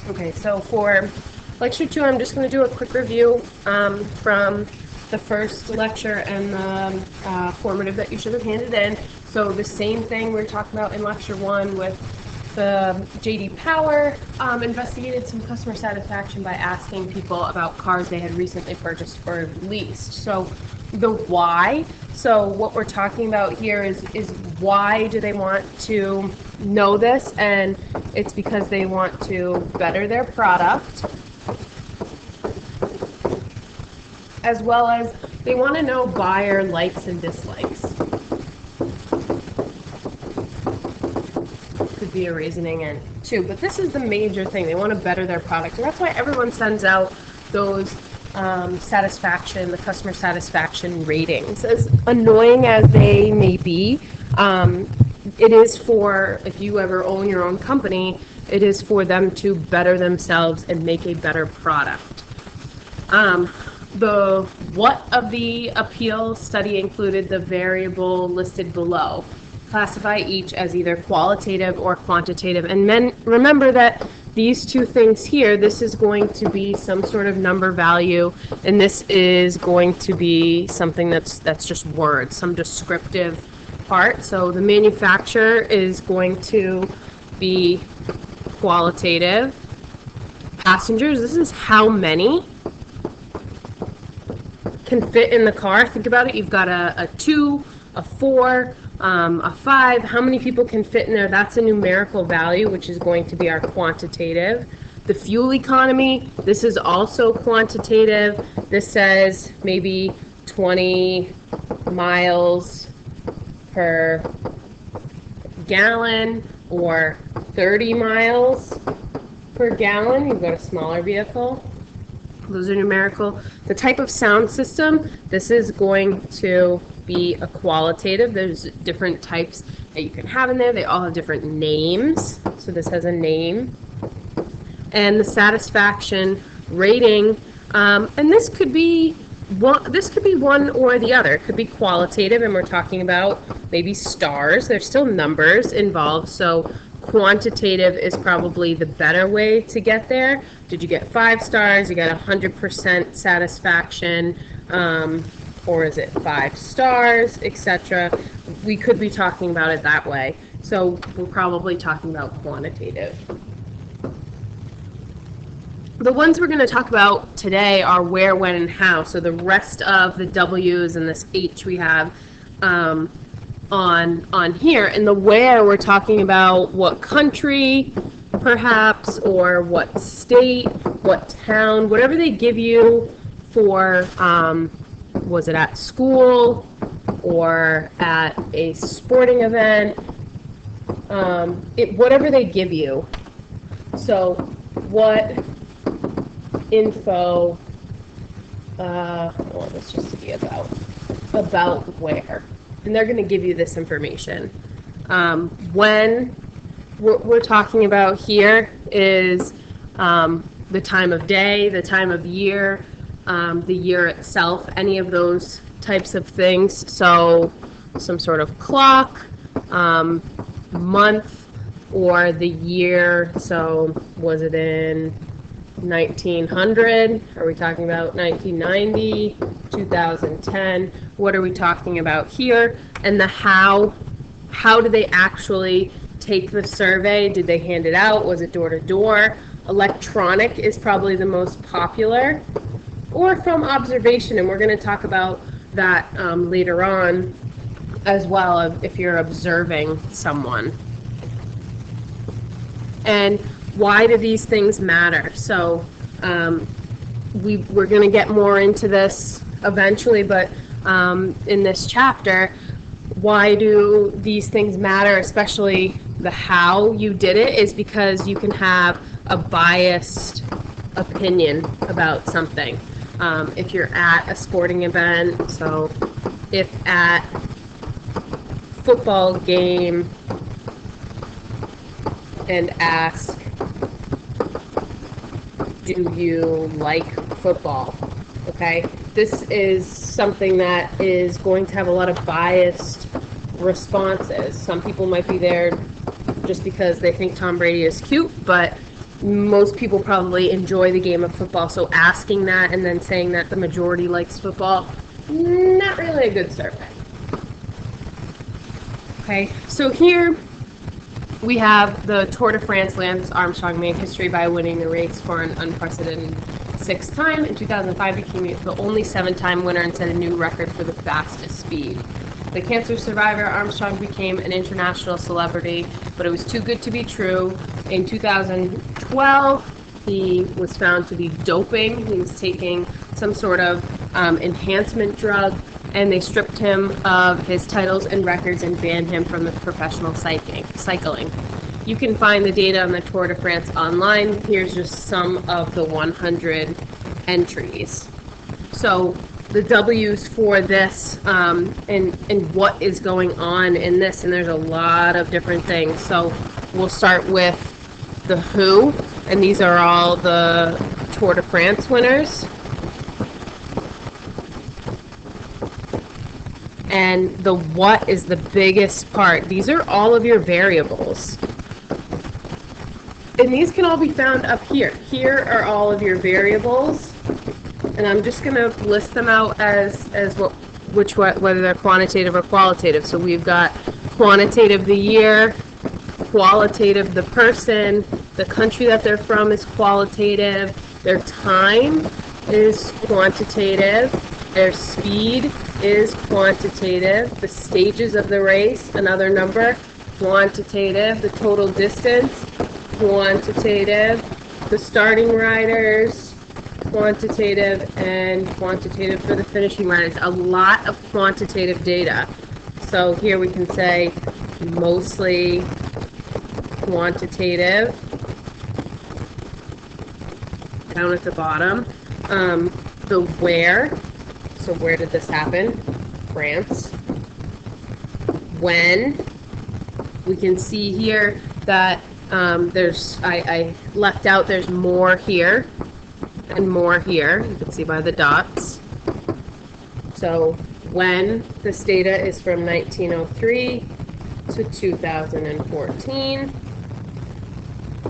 Okay, so for lecture 2, I'm just going to do a quick review from the first lecture and the formative that you should have handed in. So the same thing we were talking about in lecture 1 with the J.D. Power investigated some customer satisfaction by asking people about cars they had recently purchased or leased. So the why. So what we're talking about here is why do they want to know this? And it's because they want to better their product, as well as they want to know buyer likes and dislikes. Could be a reasoning and too, but this is the major thing. They want to better their product, and that's why everyone sends out those the customer satisfaction ratings. As annoying as they may be, it is for, if you ever own your own company, it is for them to better themselves and make a better product. The what of the appeal study included the variable listed below. Classify each as either qualitative or quantitative. And then remember that these two things here, this is going to be some sort of number value, and this is going to be something that's just words, some descriptive part. So the manufacturer is going to be qualitative. Passengers, this is how many can fit in the car. Think about it. You've got a 2, a 4, a 5. How many people can fit in there? That's a numerical value, which is going to be our quantitative. The fuel economy, this is also quantitative. This says maybe 20 miles per gallon or 30 miles per gallon. You've got a smaller vehicle. Those are numerical. The type of sound system, this is going to be a qualitative. There's different types that you can have in there. They all have different names. So this has a name. And the satisfaction rating, and this could be one or the other. It could be qualitative, and we're talking about maybe stars. There's still numbers involved, so quantitative is probably the better way to get there. Did you get 5 stars? You got 100% satisfaction, or is it 5 stars, etc.? We could be talking about it that way. So we're probably talking about quantitative. The ones we're going to talk about today are where, when, and how. So the rest of the W's and this H we have on here. And the where, we're talking about what country, perhaps, or what state, what town, whatever they give you for, was it at school or at a sporting event, whatever they give you. So what info, well, this just to be about where. And they're going to give you this information. When we're talking about here is the time of day, the time of year, the year itself, any of those types of things. So some sort of clock, month, or the year. So was it in 1900? Are we talking about 1990, 2010? What are we talking about here? And the how did they actually take the survey? Did they hand it out? Was it door to door? Electronic is probably the most popular, or from observation, and we're going to talk about that later on as well, if you're observing someone. And why do these things matter? So we're going to get more into this eventually, but in this chapter, why do these things matter, especially the how you did it, is because you can have a biased opinion about something. If you're at a sporting event, so if at football game and ask, do you like football? Okay, this is something that is going to have a lot of biased responses. Some people might be there just because they think Tom Brady is cute, but most people probably enjoy the game of football, so asking that and then saying that the majority likes football, not really a good survey. Okay, so here we have the Tour de France. Lance Armstrong made history by winning the race for an unprecedented 6th time. In 2005, became the only 7-time winner and set a new record for the fastest speed. The cancer survivor, Armstrong became an international celebrity, but it was too good to be true. In 2012, he was found to be doping. He was taking some sort of enhancement drug, and they stripped him of his titles and records and banned him from the professional cycling. You can find the data on the Tour de France online. Here's just some of the 100 entries. So the W's for this and what is going on in this, and there's a lot of different things. So we'll start with the who, and these are all the Tour de France winners. And the what is the biggest part. These are all of your variables. And these can all be found up here. Here are all of your variables. And I'm just going to list them out as whether they're quantitative or qualitative. So we've got quantitative the year, qualitative the person, the country that they're from is qualitative, their time is quantitative, their speed is quantitative, the stages of the race, another number, quantitative, the total distance, quantitative, the starting riders, quantitative, and quantitative for the finishing riders. A lot of quantitative data. So here we can say mostly quantitative. Down at the bottom, the where. So where did this happen? France. When. We can see here that I left out, there's more here and more here. You can see by the dots. So when this data is from 1903 to 2014.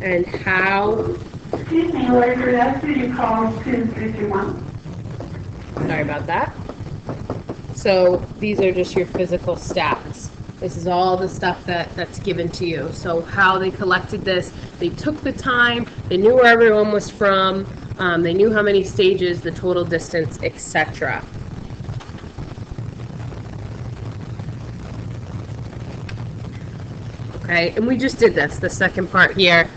And how. Excuse me, later, that's who you call 251. Sorry about that. So these are just your physical stats. This is all the stuff that's given to you. So how they collected this, they took the time, they knew where everyone was from, they knew how many stages, the total distance, etc. Okay, and we just did this, the second part here.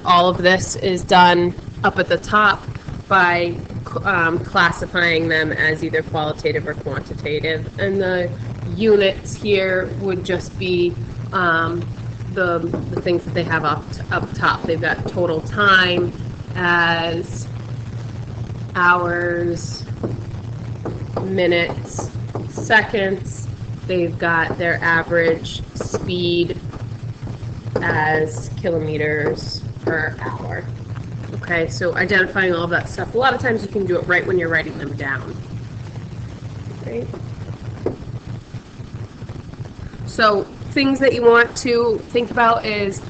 All of this is done up at the top by classifying them as either qualitative or quantitative, and the units here would just be the things that they have up top. They've got total time as hours, minutes, seconds. They've got their average speed as kilometers per hour. Okay, so identifying all of that stuff. A lot of times you can do it right when you're writing them down. Right? So things that you want to think about is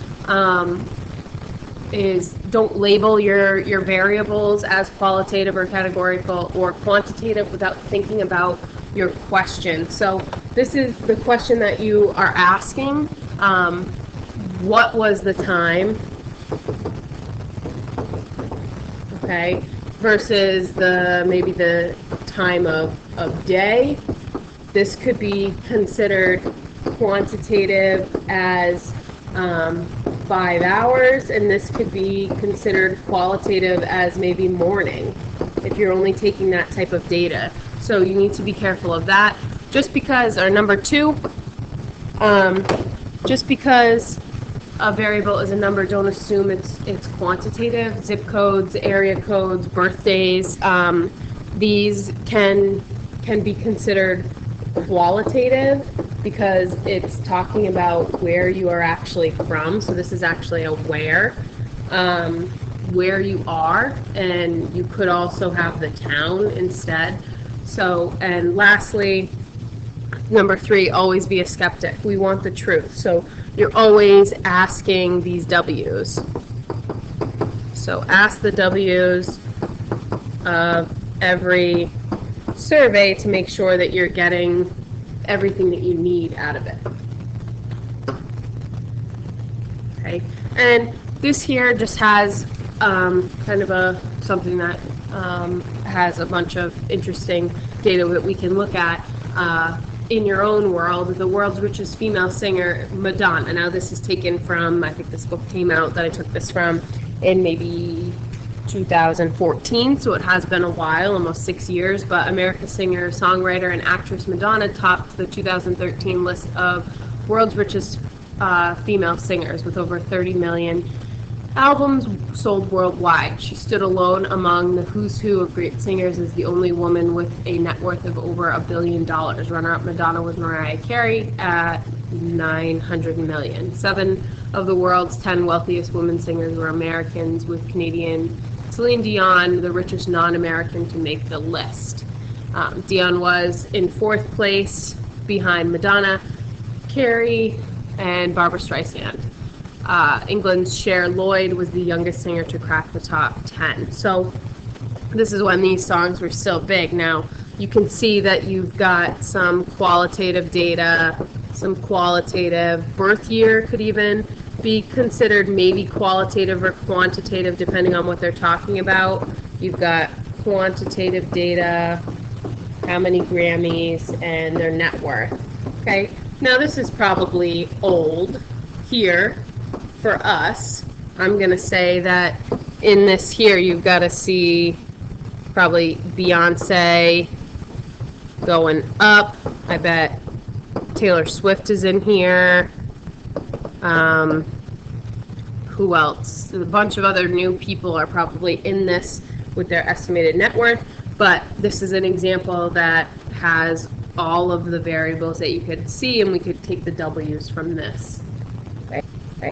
don't label your variables as qualitative or categorical or quantitative without thinking about your question. So this is the question that you are asking. What was the time? Okay, versus maybe the time of day. This could be considered quantitative as 5 hours, and this could be considered qualitative as maybe morning, if you're only taking that type of data. So you need to be careful of that. Just because, or number 2, just because a variable is a number, don't assume it's quantitative. Zip codes, area codes, birthdays, these can be considered qualitative because it's talking about where you are actually from. So this is actually a where you are, and you could also have the town instead. So, and lastly, number 3, always be a skeptic. We want the truth. So you're always asking these W's. So ask the W's of every survey to make sure that you're getting everything that you need out of it. Okay, and this here just has kind of something that has a bunch of interesting data that we can look at in your own world. The world's richest female singer, Madonna. Now this is taken from, I think this book came out that I took this from in maybe 2014, so it has been a while, almost 6 years, but American singer, songwriter, and actress Madonna topped the 2013 list of world's richest female singers with over 30 million albums sold worldwide. She stood alone among the who's who of great singers as the only woman with a net worth of over $1 billion. Runner-up Madonna was Mariah Carey at $900 million. 7 of the world's 10 wealthiest women singers were Americans, with Canadian Celine Dion the richest non-American to make the list. Dion was in 4th place behind Madonna, Carey, and Barbra Streisand. England's Cher Lloyd was the youngest singer to crack the top 10. So this is when these songs were still big. Now you can see that you've got some qualitative data, some qualitative birth year could even be considered maybe qualitative or quantitative depending on what they're talking about. You've got quantitative data, how many Grammys, and their net worth. Okay, now this is probably old here for us. I'm going to say that in this here you've got to see probably Beyonce going up. I bet Taylor Swift is in here. Who else? A bunch of other new people are probably in this with their estimated net worth, but this is an example that has all of the variables that you could see, and we could take the W's from this.